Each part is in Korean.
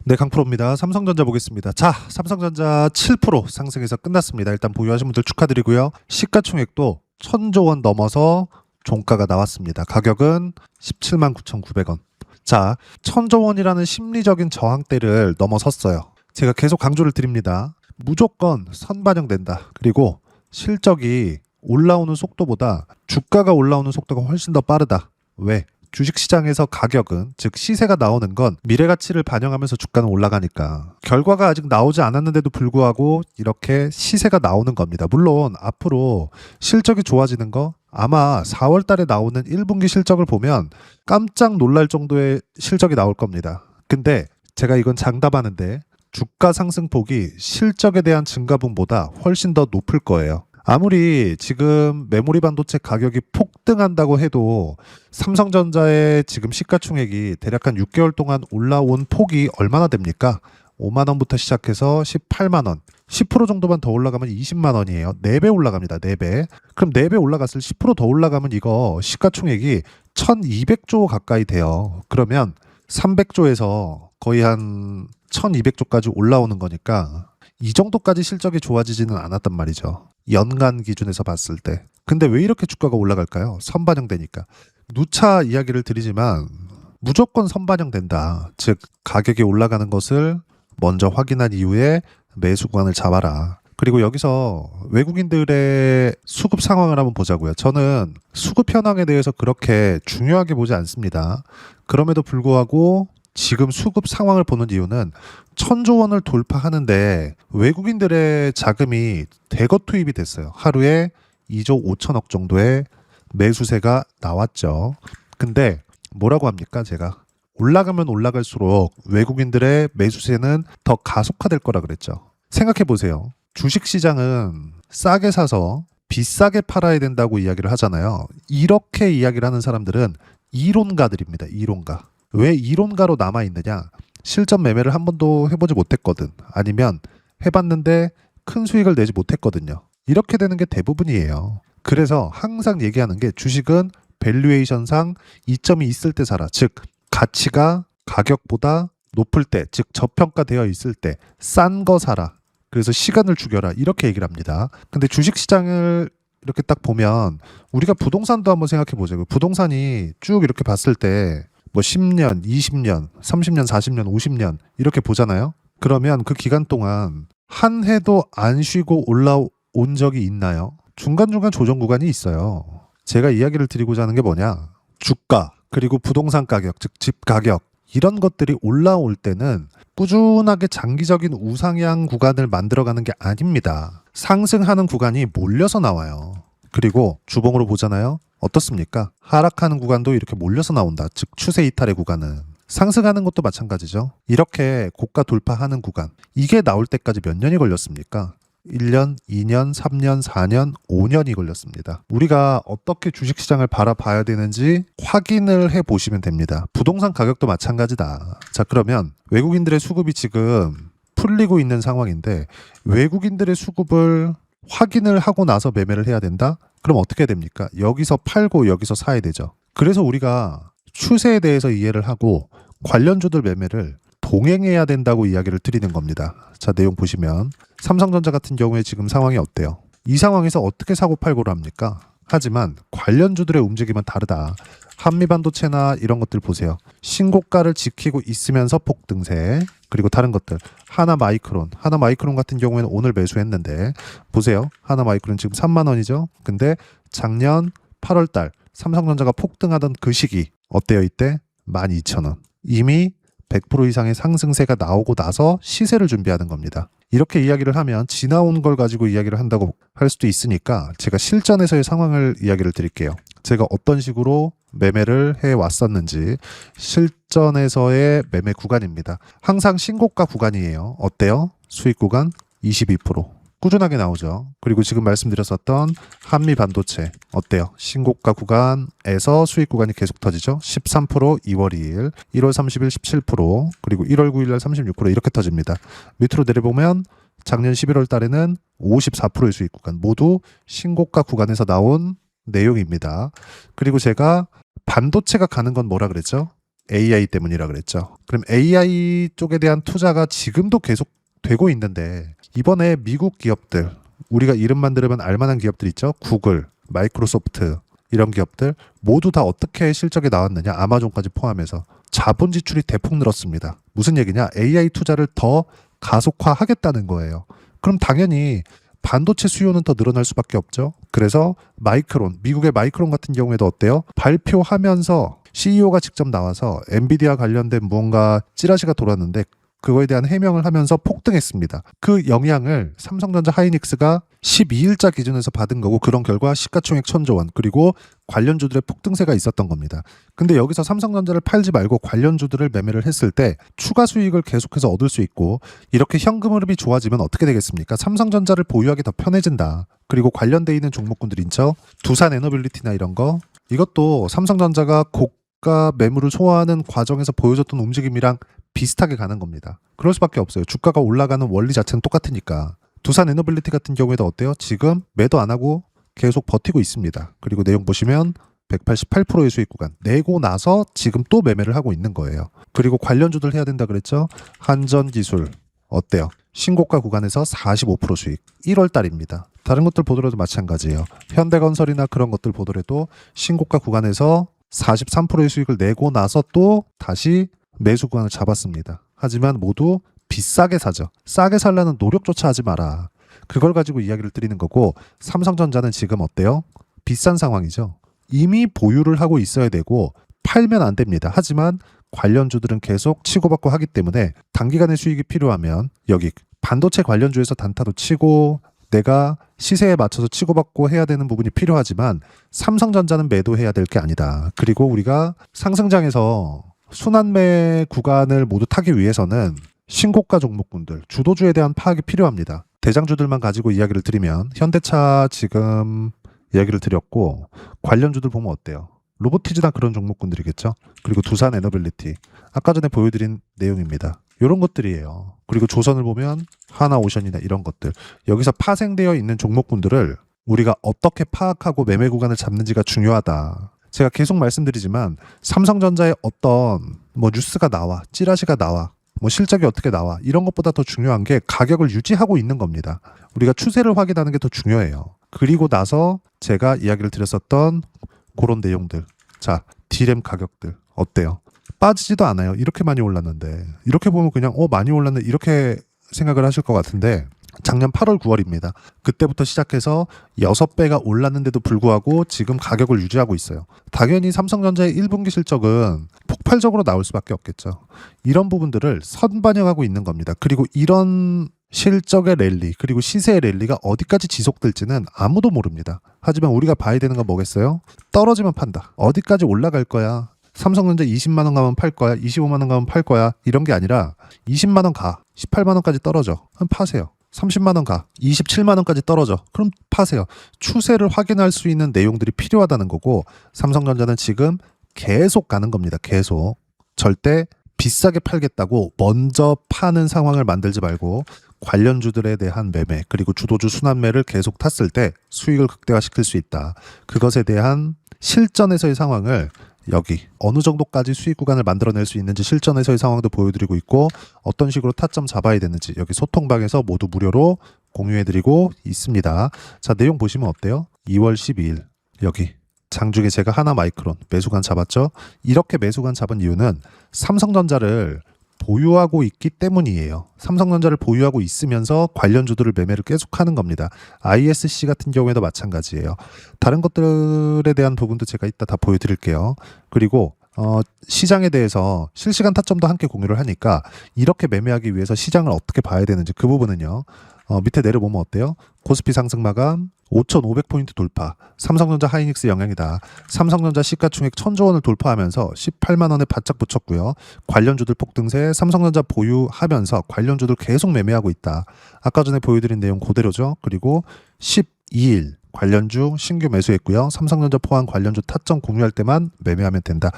네, 강프로입니다. 삼성전자 보겠습니다. 자, 삼성전자 7% 상승해서 끝났습니다. 일단 보유하신 분들 축하드리고요. 시가총액도 1000조 원 넘어서 종가가 나왔습니다. 가격은 17만 9,900원. 자, 1000조 원이라는 심리적인 저항대를 넘어섰어요. 제가 계속 강조를 드립니다. 무조건 선반영된다. 그리고 실적이 올라오는 속도보다 주가가 올라오는 속도가 훨씬 더 빠르다. 왜? 주식시장에서 가격은, 즉 시세가 나오는 건 미래가치를 반영하면서 주가는 올라가니까 결과가 아직 나오지 않았는데도 불구하고 이렇게 시세가 나오는 겁니다. 물론 앞으로 실적이 좋아지는 거 아마 4월 달에 나오는 1분기 실적을 보면 깜짝 놀랄 정도의 실적이 나올 겁니다. 근데 제가 이건 장담하는데 주가 상승폭이 실적에 대한 증가분보다 훨씬 더 높을 거예요. 아무리 지금 메모리 반도체 가격이 폭등한다고 해도 삼성전자의 지금 시가총액이 대략 한 6개월 동안 올라온 폭이 얼마나 됩니까? 5만 원부터 시작해서 18만 원. 10% 정도만 더 올라가면 20만 원이에요. 4배 올라갑니다. 4배. 그럼 4배 올라갔을 10% 더 올라가면 이거 시가총액이 1200조 가까이 돼요. 그러면 300조에서 거의 한 1200조까지 올라오는 거니까 이 정도까지 실적이 좋아지지는 않았단 말이죠. 연간 기준에서 봤을 때. 근데 왜 이렇게 주가가 올라갈까요? 선반영되니까. 누차 이야기를 드리지만 무조건 선반영된다. 즉 가격이 올라가는 것을 먼저 확인한 이후에 매수 구간을 잡아라. 그리고 여기서 외국인들의 수급 상황을 한번 보자고요. 저는 수급 현황에 대해서 그렇게 중요하게 보지 않습니다. 그럼에도 불구하고 지금 수급 상황을 보는 이유는 1000조 원을 돌파하는데 외국인들의 자금이 대거 투입이 됐어요. 하루에 2조 5천억 정도의 매수세가 나왔죠. 근데 뭐라고 합니까? 제가 올라가면 올라갈수록 외국인들의 매수세는 더 가속화될 거라 그랬죠. 생각해 보세요. 주식시장은 싸게 사서 비싸게 팔아야 된다고 이야기를 하잖아요. 이렇게 이야기를 하는 사람들은 이론가들입니다. 이론가. 왜 이론가로 남아있느냐? 실전 매매를 한 번도 해보지 못했거든. 아니면 해봤는데 큰 수익을 내지 못했거든요. 이렇게 되는 게 대부분이에요. 그래서 항상 얘기하는 게 주식은 밸류에이션상 이점이 있을 때 사라. 즉 가치가 가격보다 높을 때, 즉 저평가되어 있을 때 싼 거 사라. 그래서 시간을 죽여라. 이렇게 얘기를 합니다. 근데 주식시장을 이렇게 딱 보면 우리가 부동산도 한번 생각해 보자고요. 부동산이 쭉 이렇게 봤을 때 뭐 10년, 20년, 30년, 40년, 50년 이렇게 보잖아요. 그러면 그 기간 동안 한 해도 안 쉬고 올라온 적이 있나요? 중간중간 조정 구간이 있어요. 제가 이야기를 드리고자 하는 게 뭐냐? 주가, 그리고 부동산 가격, 즉 집 가격 이런 것들이 올라올 때는 꾸준하게 장기적인 우상향 구간을 만들어가는 게 아닙니다. 상승하는 구간이 몰려서 나와요. 그리고 주봉으로 보잖아요. 어떻습니까? 하락하는 구간도 이렇게 몰려서 나온다. 즉 추세 이탈의 구간은. 상승하는 것도 마찬가지죠. 이렇게 고가 돌파하는 구간. 이게 나올 때까지 몇 년이 걸렸습니까? 1년, 2년, 3년, 4년, 5년이 걸렸습니다. 우리가 어떻게 주식시장을 바라봐야 되는지 확인을 해보시면 됩니다. 부동산 가격도 마찬가지다. 자, 그러면 외국인들의 수급이 지금 풀리고 있는 상황인데 외국인들의 수급을 확인을 하고 나서 매매를 해야 된다? 그럼 어떻게 됩니까? 여기서 팔고 여기서 사야 되죠. 그래서 우리가 추세에 대해서 이해를 하고 관련주들 매매를 동행해야 된다고 이야기를 드리는 겁니다. 자, 내용 보시면 삼성전자 같은 경우에 지금 상황이 어때요? 이 상황에서 어떻게 사고 팔고를 합니까? 하지만 관련주들의 움직임은 다르다. 한미반도체나 이런 것들 보세요. 신고가를 지키고 있으면서 폭등세. 그리고 다른 것들. 하나마이크론 같은 경우에는 오늘 매수했는데 보세요. 하나마이크론 지금 3만 원이죠. 근데 작년 8월 달 삼성전자가 폭등하던 그 시기 어때요? 이때 12,000원. 이미 100% 이상의 상승세가 나오고 나서 시세를 준비하는 겁니다. 이렇게 이야기를 하면 지나온 걸 가지고 이야기를 한다고 할 수도 있으니까 제가 실전에서의 상황을 이야기를 드릴게요. 제가 어떤 식으로 매매를 해왔었는지 실전에서의 매매 구간입니다. 항상 신고가 구간이에요. 어때요? 수익 구간 22%. 꾸준하게 나오죠. 그리고 지금 말씀드렸었던 한미 반도체 어때요? 신고가 구간에서 수익 구간이 계속 터지죠. 13% 2월 2일, 1월 30일 17%, 그리고 1월 9일 날 36% 이렇게 터집니다. 밑으로 내려보면 작년 11월 달에는 54%의 수익 구간 모두 신고가 구간에서 나온 내용입니다. 그리고 제가 반도체가 가는 건 뭐라 그랬죠? AI 때문이라 그랬죠. 그럼 AI 쪽에 대한 투자가 지금도 계속 되고 있는데 이번에 미국 기업들, 우리가 이름만 들으면 알만한 기업들 있죠. 구글, 마이크로소프트 이런 기업들 모두 다 어떻게 실적이 나왔느냐. 아마존까지 포함해서 자본 지출이 대폭 늘었습니다. 무슨 얘기냐? AI 투자를 더 가속화하겠다는 거예요. 그럼 당연히 반도체 수요는 더 늘어날 수밖에 없죠. 그래서 마이크론, 미국의 마이크론 같은 경우에도 어때요? 발표하면서 CEO가 직접 나와서 엔비디아 관련된 무언가 찌라시가 돌았는데 그거에 대한 해명을 하면서 폭등했습니다. 그 영향을 삼성전자 하이닉스가 12일자 기준에서 받은 거고 그런 결과 시가총액 1,000조 원 그리고 관련주들의 폭등세가 있었던 겁니다. 근데 여기서 삼성전자를 팔지 말고 관련주들을 매매를 했을 때 추가 수익을 계속해서 얻을 수 있고 이렇게 현금 흐름이 좋아지면 어떻게 되겠습니까? 삼성전자를 보유하기 더 편해진다. 그리고 관련돼 있는 종목군들 있죠. 두산 에너빌리티나 이런 거 이것도 삼성전자가 고가 매물을 소화하는 과정에서 보여줬던 움직임이랑 비슷하게 가는 겁니다. 그럴 수밖에 없어요. 주가가 올라가는 원리 자체는 똑같으니까. 두산 에너빌리티 같은 경우에도 어때요? 지금 매도 안 하고 계속 버티고 있습니다. 그리고 내용 보시면 188%의 수익 구간 내고 나서 지금 또 매매를 하고 있는 거예요. 그리고 관련주들 해야 된다 그랬죠? 한전기술 어때요? 신고가 구간에서 45% 수익 1월 달입니다. 다른 것들 보더라도 마찬가지예요. 현대건설이나 그런 것들 보더라도 신고가 구간에서 43%의 수익을 내고 나서 또 다시 매수 구간을 잡았습니다. 하지만 모두 비싸게 사죠. 싸게 살려는 노력조차 하지 마라. 그걸 가지고 이야기를 드리는 거고 삼성전자는 지금 어때요? 비싼 상황이죠. 이미 보유를 하고 있어야 되고 팔면 안 됩니다. 하지만 관련주들은 계속 치고받고 하기 때문에 단기간에 수익이 필요하면 여기 반도체 관련주에서 단타도 치고 내가 시세에 맞춰서 치고받고 해야 되는 부분이 필요하지만 삼성전자는 매도해야 될 게 아니다. 그리고 우리가 상승장에서 순환매 구간을 모두 타기 위해서는 신고가 종목군들, 주도주에 대한 파악이 필요합니다. 대장주들만 가지고 이야기를 드리면 현대차 지금 이야기를 드렸고 관련주들 보면 어때요? 로보티즈나 그런 종목군들이겠죠. 그리고 두산 에너빌리티 아까 전에 보여드린 내용입니다. 이런 것들이에요. 그리고 조선을 보면 하나오션이나 이런 것들 여기서 파생되어 있는 종목군들을 우리가 어떻게 파악하고 매매 구간을 잡는지가 중요하다. 제가 계속 말씀드리지만 삼성전자의 어떤 뉴스가 나와 찌라시가 나와 실적이 어떻게 나와 이런 것보다 더 중요한 게 가격을 유지하고 있는 겁니다. 우리가 추세를 확인하는 게 더 중요해요. 그리고 나서 제가 이야기를 드렸었던 그런 내용들. 자, D램 가격들 어때요? 빠지지도 않아요. 이렇게 많이 올랐는데 이렇게 보면 그냥 많이 올랐네 이렇게 생각을 하실 것 같은데 작년 8월 9월입니다. 그때부터 시작해서 6배가 올랐는데도 불구하고 지금 가격을 유지하고 있어요. 당연히 삼성전자의 1분기 실적은 폭발적으로 나올 수밖에 없겠죠. 이런 부분들을 선반영하고 있는 겁니다. 그리고 이런 실적의 랠리 그리고 시세의 랠리가 어디까지 지속될지는 아무도 모릅니다. 하지만 우리가 봐야 되는 건 뭐겠어요? 떨어지면 판다. 어디까지 올라갈 거야? 삼성전자 20만 원 가면 팔 거야? 25만 원 가면 팔 거야? 이런 게 아니라 20만 원 가. 18만 원까지 떨어져. 그럼 파세요. 30만 원 가. 27만 원까지 떨어져. 그럼 파세요. 추세를 확인할 수 있는 내용들이 필요하다는 거고 삼성전자는 지금 계속 가는 겁니다. 계속. 절대 비싸게 팔겠다고 먼저 파는 상황을 만들지 말고 관련주들에 대한 매매 그리고 주도주 순환매를 계속 탔을 때 수익을 극대화시킬 수 있다. 그것에 대한 실전에서의 상황을 여기 어느 정도까지 수익 구간을 만들어낼 수 있는지 실전에서의 상황도 보여드리고 있고 어떤 식으로 타점 잡아야 되는지 여기 소통방에서 모두 무료로 공유해드리고 있습니다. 자, 내용 보시면 어때요? 2월 12일 여기 장중에 제가 하나마이크론 매수관 잡았죠? 이렇게 매수관 잡은 이유는 삼성전자를 보유하고 있기 때문이에요. 삼성전자를 보유하고 있으면서 관련주들을 매매를 계속하는 겁니다. ISC 같은 경우에도 마찬가지예요. 다른 것들에 대한 부분도 제가 이따 다 보여드릴게요. 그리고 시장에 대해서 실시간 타점도 함께 공유를 하니까 이렇게 매매하기 위해서 시장을 어떻게 봐야 되는지 그 부분은요. 밑에 내려보면 어때요? 코스피 상승 마감 5,500포인트 돌파. 삼성전자 하이닉스 영향이다. 삼성전자 시가총액 1,000조 원을 돌파하면서 18만 원에 바짝 붙였고요. 관련주들 폭등세 삼성전자 보유하면서 관련주들 계속 매매하고 있다. 아까 전에 보여드린 내용 그대로죠. 그리고 12일 관련주 신규 매수했고요. 삼성전자 포함 관련주 타점 공유할 때만 매매하면 된다.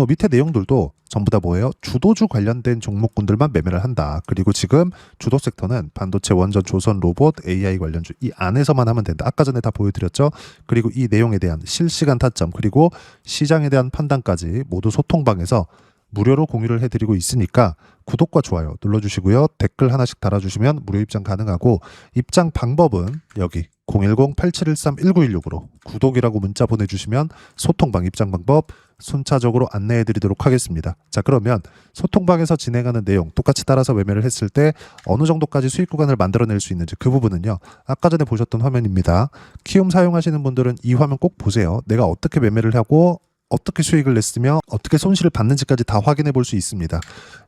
밑에 내용들도 전부 다 뭐예요? 주도주 관련된 종목군들만 매매를 한다. 그리고 지금 주도 섹터는 반도체, 원전, 조선, 로봇, AI 관련주 이 안에서만 하면 된다. 아까 전에 다 보여드렸죠. 그리고 이 내용에 대한 실시간 타점 그리고 시장에 대한 판단까지 모두 소통방에서 무료로 공유를 해드리고 있으니까 구독과 좋아요 눌러주시고요. 댓글 하나씩 달아주시면 무료 입장 가능하고 입장 방법은 여기 010-8713-1916으로 구독이라고 문자 보내주시면 소통방 입장 방법 순차적으로 안내해드리도록 하겠습니다. 자, 그러면 소통방에서 진행하는 내용 똑같이 따라서 매매를 했을 때 어느 정도까지 수익 구간을 만들어낼 수 있는지 그 부분은요. 아까 전에 보셨던 화면입니다. 키움 사용하시는 분들은 이 화면 꼭 보세요. 내가 어떻게 매매를 하고 어떻게 수익을 냈으며 어떻게 손실을 받는지까지 다 확인해 볼 수 있습니다.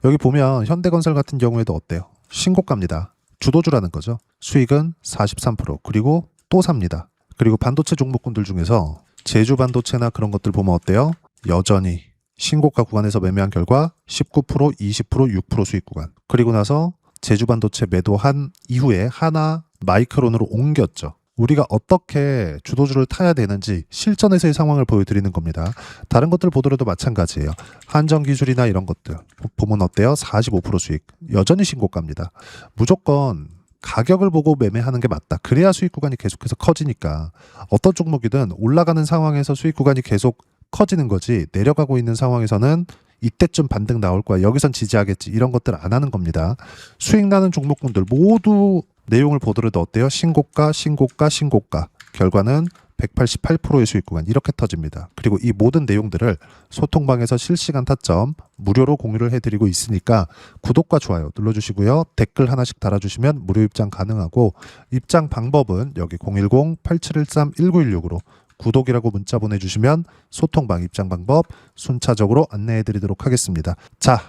여기 보면 현대건설 같은 경우에도 어때요? 신고가입니다. 주도주라는 거죠. 수익은 43% 그리고 또 삽니다. 그리고 반도체 종목군들 중에서 제주반도체나 그런 것들 보면 어때요? 여전히 신고가 구간에서 매매한 결과 19%, 20%, 6% 수익 구간. 그리고 나서 제주반도체 매도한 이후에 하나 마이크론으로 옮겼죠. 우리가 어떻게 주도주를 타야 되는지 실전에서의 상황을 보여드리는 겁니다. 다른 것들 보더라도 마찬가지예요. 한정기술이나 이런 것들 보면 어때요? 45% 수익. 여전히 신고가입니다. 무조건 가격을 보고 매매하는 게 맞다. 그래야 수익 구간이 계속해서 커지니까 어떤 종목이든 올라가는 상황에서 수익 구간이 계속 커지는 거지 내려가고 있는 상황에서는 이때쯤 반등 나올 거야. 여기선 지지하겠지. 이런 것들 안 하는 겁니다. 수익 나는 종목군들 모두 내용을 보더라도 어때요? 신고가, 신고가, 신고가. 결과는 188%의 수익 구간 이렇게 터집니다. 그리고 이 모든 내용들을 소통방에서 실시간 타점 무료로 공유를 해드리고 있으니까 구독과 좋아요 눌러주시고요. 댓글 하나씩 달아주시면 무료 입장 가능하고 입장 방법은 여기 010-8713-1916으로 구독이라고 문자 보내주시면 소통방 입장 방법 순차적으로 안내해드리도록 하겠습니다. 자,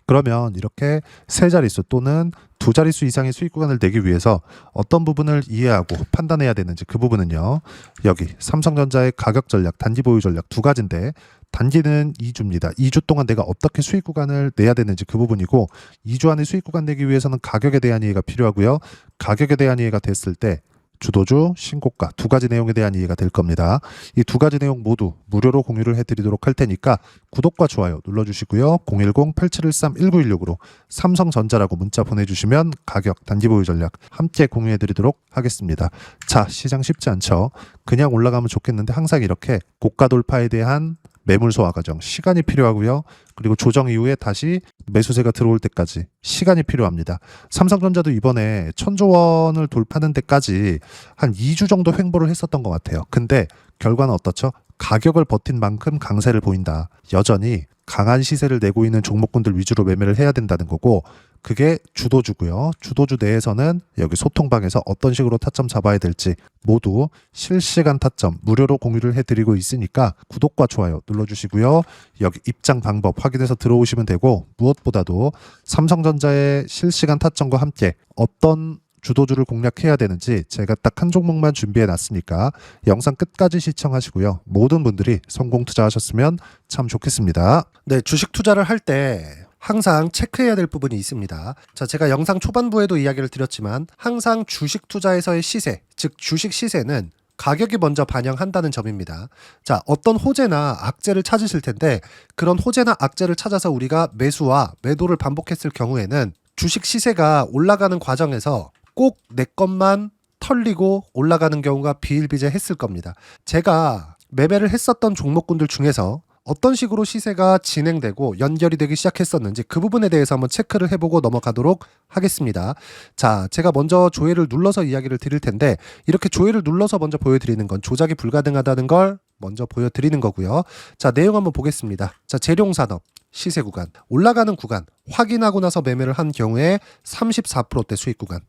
그러면 이렇게 세 자릿수 또는 두 자릿수 이상의 수익 구간을 내기 위해서 어떤 부분을 이해하고 판단해야 되는지 그 부분은요. 여기 삼성전자의 가격 전략, 단기 보유 전략 두 가지인데 단기는 2주입니다. 2주 동안 내가 어떻게 수익 구간을 내야 되는지 그 부분이고 2주 안에 수익 구간 내기 위해서는 가격에 대한 이해가 필요하고요. 가격에 대한 이해가 됐을 때 주도주, 신고가 두 가지 내용에 대한 이해가 될 겁니다. 이 두 가지 내용 모두 무료로 공유를 해드리도록 할 테니까 구독과 좋아요 눌러주시고요. 010-8713-1916으로 삼성전자라고 문자 보내주시면 가격, 단기 보유 전략 함께 공유해드리도록 하겠습니다. 자, 시장 쉽지 않죠? 그냥 올라가면 좋겠는데 항상 이렇게 고가 돌파에 대한 매물 소화 과정 시간이 필요하고요. 그리고 조정 이후에 다시 매수세가 들어올 때까지 시간이 필요합니다. 삼성전자도 이번에 1,000조 원을 돌파하는 데까지 한 2주 정도 횡보를 했었던 것 같아요. 근데 결과는 어떻죠? 가격을 버틴 만큼 강세를 보인다. 여전히 강한 시세를 내고 있는 종목군들 위주로 매매를 해야 된다는 거고 그게 주도주고요. 주도주 내에서는 여기 소통방에서 어떤 식으로 타점 잡아야 될지 모두 실시간 타점 무료로 공유를 해드리고 있으니까 구독과 좋아요 눌러주시고요. 여기 입장 방법 확인해서 들어오시면 되고 무엇보다도 삼성전자의 실시간 타점과 함께 어떤 주도주를 공략해야 되는지 제가 딱 한 종목만 준비해 놨으니까 영상 끝까지 시청하시고요. 모든 분들이 성공 투자하셨으면 참 좋겠습니다. 네, 주식 투자를 할 때 항상 체크해야 될 부분이 있습니다. 자, 제가 영상 초반부에도 이야기를 드렸지만 항상 주식 투자에서의 시세, 즉 주식 시세는 가격이 먼저 반영한다는 점입니다. 자, 어떤 호재나 악재를 찾으실 텐데 그런 호재나 악재를 찾아서 우리가 매수와 매도를 반복했을 경우에는 주식 시세가 올라가는 과정에서 꼭 내 것만 털리고 올라가는 경우가 비일비재했을 겁니다. 제가 매매를 했었던 종목군들 중에서 어떤 식으로 시세가 진행되고 연결이 되기 시작했었는지 그 부분에 대해서 한번 체크를 해보고 넘어가도록 하겠습니다. 자, 제가 먼저 조회를 눌러서 이야기를 드릴 텐데 이렇게 조회를 눌러서 먼저 보여드리는 건 조작이 불가능하다는 걸 먼저 보여드리는 거고요. 자, 내용 한번 보겠습니다. 자, 재룡산업 시세 구간 올라가는 구간 확인하고 나서 매매를 한 경우에 34%대 수익 구간.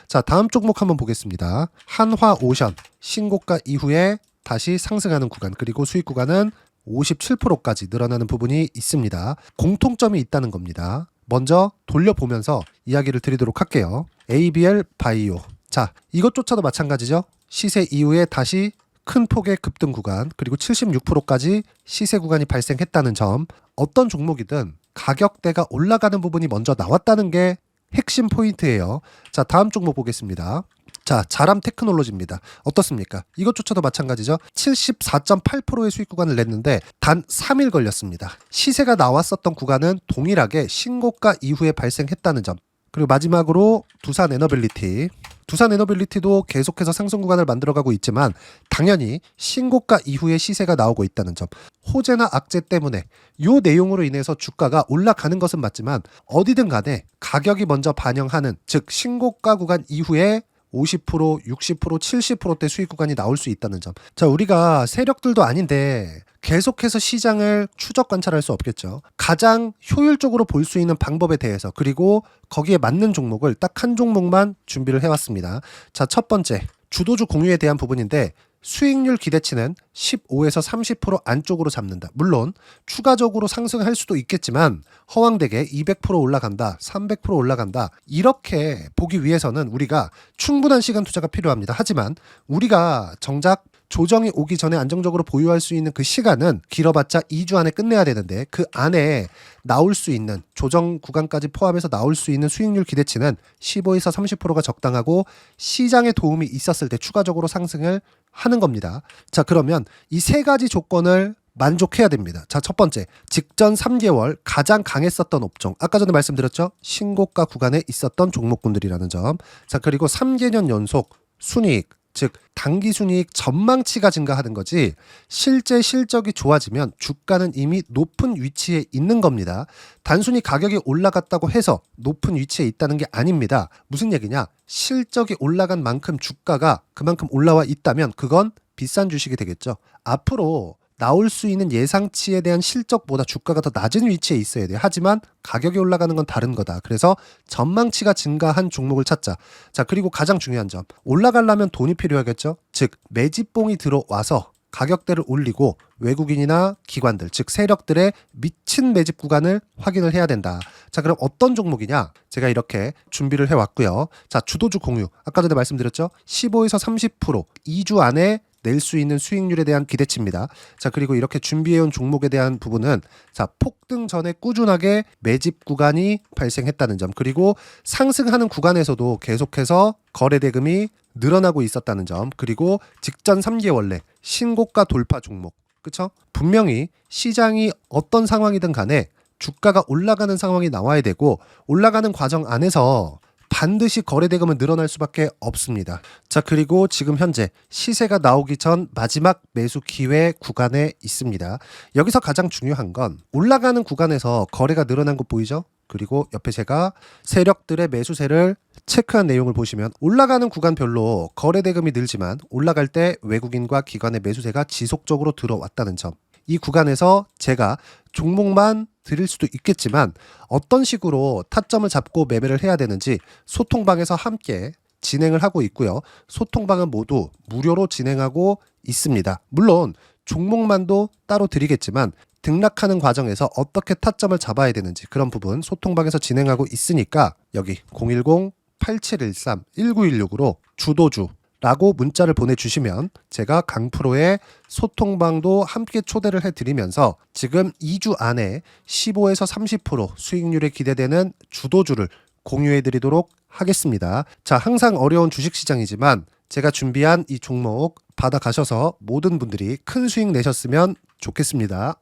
자, 다음 종목 한번 보겠습니다. 한화오션 신고가 이후에 다시 상승하는 구간 그리고 수익 구간은 57%까지 늘어나는 부분이 있습니다. 공통점이 있다는 겁니다. 먼저 돌려보면서 이야기를 드리도록 할게요. ABL 바이오. 자, 이것조차도 마찬가지죠. 시세 이후에 다시 큰 폭의 급등 구간 그리고 76%까지 시세 구간이 발생했다는 점. 어떤 종목이든 가격대가 올라가는 부분이 먼저 나왔다는 게 핵심 포인트예요. 자, 다음 종목 보겠습니다. 자, 자람 테크놀로지입니다. 어떻습니까? 이것조차도 마찬가지죠. 74.8%의 수익 구간을 냈는데 단 3일 걸렸습니다. 시세가 나왔었던 구간은 동일하게 신고가 이후에 발생했다는 점. 그리고 마지막으로 두산 에너빌리티. 두산 에너빌리티도 계속해서 상승 구간을 만들어가고 있지만 당연히 신고가 이후에 시세가 나오고 있다는 점, 호재나 악재 때문에 이 내용으로 인해서 주가가 올라가는 것은 맞지만 어디든 간에 가격이 먼저 반영하는, 즉 신고가 구간 이후에 50%, 60%, 70%대 수익 구간이 나올 수 있다는 점. 자, 우리가 세력들도 아닌데 계속해서 시장을 추적 관찰할 수 없겠죠. 가장 효율적으로 볼 수 있는 방법에 대해서, 그리고 거기에 맞는 종목을 딱 한 종목만 준비를 해왔습니다. 자, 첫 번째, 주도주 공유에 대한 부분인데 수익률 기대치는 15에서 30% 안쪽으로 잡는다. 물론 추가적으로 상승할 수도 있겠지만 허황되게 200% 올라간다, 300% 올라간다, 이렇게 보기 위해서는 우리가 충분한 시간 투자가 필요합니다. 하지만 우리가 정작 조정이 오기 전에 안정적으로 보유할 수 있는 그 시간은 길어봤자 2주 안에 끝내야 되는데, 그 안에 나올 수 있는 조정 구간까지 포함해서 나올 수 있는 수익률 기대치는 15에서 30%가 적당하고 시장에 도움이 있었을 때 추가적으로 상승을 하는 겁니다. 자, 그러면 이 세 가지 조건을 만족해야 됩니다. 자, 첫 번째, 직전 3개월 가장 강했었던 업종, 아까 전에 말씀드렸죠? 신고가 구간에 있었던 종목군들이라는 점. 자, 그리고 3개년 연속 순이익, 즉 단기 순이익 전망치가 증가하는 거지 실제 실적이 좋아지면 주가는 이미 높은 위치에 있는 겁니다. 단순히 가격이 올라갔다고 해서 높은 위치에 있다는 게 아닙니다. 무슨 얘기냐? 실적이 올라간 만큼 주가가 그만큼 올라와 있다면 그건 비싼 주식이 되겠죠. 앞으로 나올 수 있는 예상치에 대한 실적보다 주가가 더 낮은 위치에 있어야 돼요. 하지만 가격이 올라가는 건 다른 거다. 그래서 전망치가 증가한 종목을 찾자. 자, 그리고 가장 중요한 점, 올라가려면 돈이 필요하겠죠. 즉 매집봉이 들어와서 가격대를 올리고 외국인이나 기관들, 즉 세력들의 미친 매집 구간을 확인을 해야 된다. 자, 그럼 어떤 종목이냐? 제가 이렇게 준비를 해왔고요. 자, 주도주 공유, 아까 전에 말씀드렸죠. 15에서 30% 2주 안에 낼 수 있는 수익률에 대한 기대치입니다. 자, 그리고 이렇게 준비해온 종목에 대한 부분은, 자, 폭등 전에 꾸준하게 매집 구간이 발생했다는 점, 그리고 상승하는 구간에서도 계속해서 거래 대금이 늘어나고 있었다는 점, 그리고 직전 3개월 내 신고가 돌파 종목, 그쵸? 분명히 시장이 어떤 상황이든 간에 주가가 올라가는 상황이 나와야 되고 올라가는 과정 안에서 반드시 거래대금은 늘어날 수밖에 없습니다. 자, 그리고 지금 현재 시세가 나오기 전 마지막 매수 기회 구간에 있습니다. 여기서 가장 중요한 건 올라가는 구간에서 거래가 늘어난 거 보이죠? 그리고 옆에 제가 세력들의 매수세를 체크한 내용을 보시면 올라가는 구간별로 거래대금이 늘지만 올라갈 때 외국인과 기관의 매수세가 지속적으로 들어왔다는 점. 이 구간에서 제가 종목만 드릴 수도 있겠지만 어떤 식으로 타점을 잡고 매매를 해야 되는지 소통방에서 함께 진행을 하고 있고요. 소통방은 모두 무료로 진행하고 있습니다. 물론 종목만도 따로 드리겠지만 등락하는 과정에서 어떻게 타점을 잡아야 되는지 그런 부분 소통방에서 진행하고 있으니까 여기 010-8713-1916으로 주도주 라고 문자를 보내주시면 제가 강프로의 소통방도 함께 초대를 해드리면서 지금 2주 안에 15에서 30% 수익률이 기대되는 주도주를 공유해드리도록 하겠습니다. 자, 항상 어려운 주식시장이지만 제가 준비한 이 종목 받아가셔서 모든 분들이 큰 수익 내셨으면 좋겠습니다.